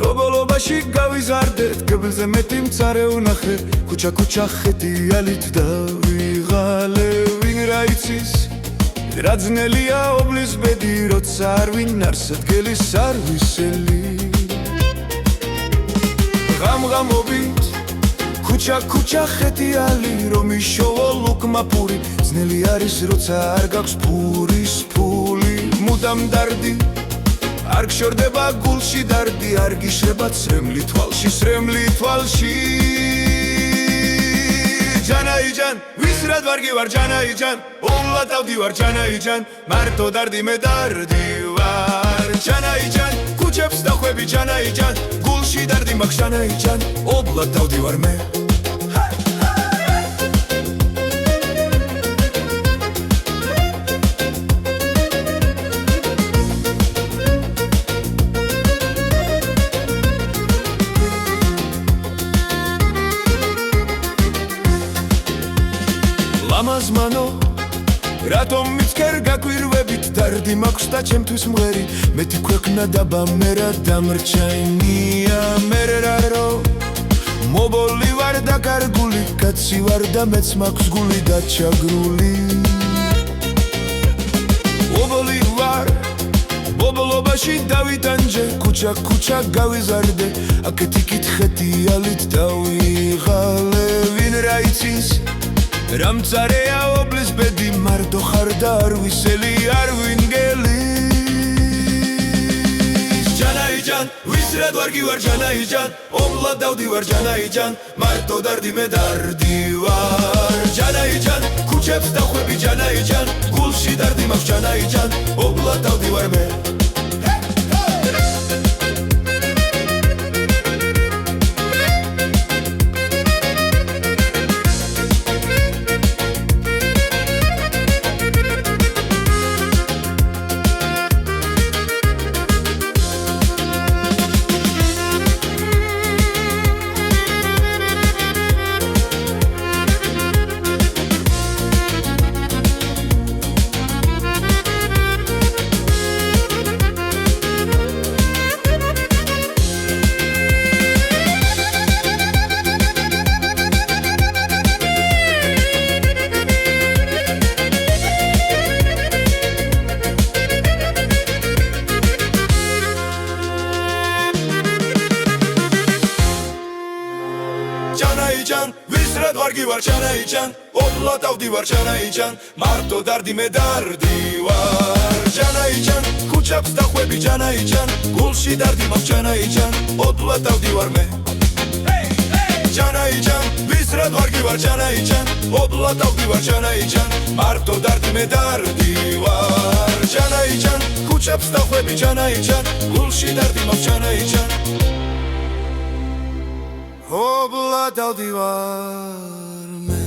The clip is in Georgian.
Robolobashi გავიზარდეთ გებელზე მეტი მწარე ვნახე ქუჩა ხეთიალით დავიღალე ვინ რა იცის რა ძნელია ობლის ბედი როცა არ ვინ არს ადგილის არ ვისელი ღამღამობით ქუჩა ხეთიალი რომ იშოვო ლუკმა პური ძნელი არის როცა არ გაქვს პურის ფული მუდამ დარდი არ გშორდება გულში დარდი არ გიშრება ცრემლი თვალში ჯანაიჯან ვისრად ვარ გივარ ჯანაიჯან ოლად დავდივარ ჯანაიჯან მარტო დარდი მე დარდი ვარ ჯანაიჯან ქუჩებს დახვები ჯანაიჯან გულში დარდი მაქვს ჯანაიჯან ოლად დავდივარ მე ლამაზმანო რატომ მიცქერ გაგვირვებით დარდი მაქვს და ჩემთვის მღერი მეტი ქვეყნა დაბა მე რა დამრჩენია მე რარო მობოლი ვარ და კარგული კაცი ვარ და მეც მაქვს გული და ჩაგრული ობოლი ვარ ბობოლობაში დავიტანჯე ქუჩა გავიზარდე აქეთ იქით ხეთიალით დავიღალე ვინ რა იცის რა მწარეა ობლის ბედი მარტო ხარ და არ ვისელი არ ვინგელის ჯანაიჯან ვისრად ვარ გივარ ჯანაიჯან ობლად დავდივარ ჯანაიჯან მარტო დარდი მე დარდი ვარ ჯანაიჯან ქუჩებს დახვები ჯანაიჯან გულში დარდი მაქვს ჯანაიჯან ობლად დავდივარ მე ჯანაიჯან ვისრად ვარ გივარ ჯანაიჯან ობლად დავდივარ ჯანაიჯან მარტო დარდი მე დარდი ვარ ჯანაიჯან ქუჩებს დახვები ჯანაიჯან გულში დარდი მაქვს ჯანაიჯან ობლად დავდივარ მე ჯანაიჯან ვისრად ვარ გივარ ჯანაიჯან ობლად დავდივარ ჯანაიჯან მარტო დარდი მე დარდი ვარ ჯანაიჯან ქუჩებს დახვები ჯანაიჯან გულში დარდი მაქვს ჯანაიჯან ობლად დავდივარ მე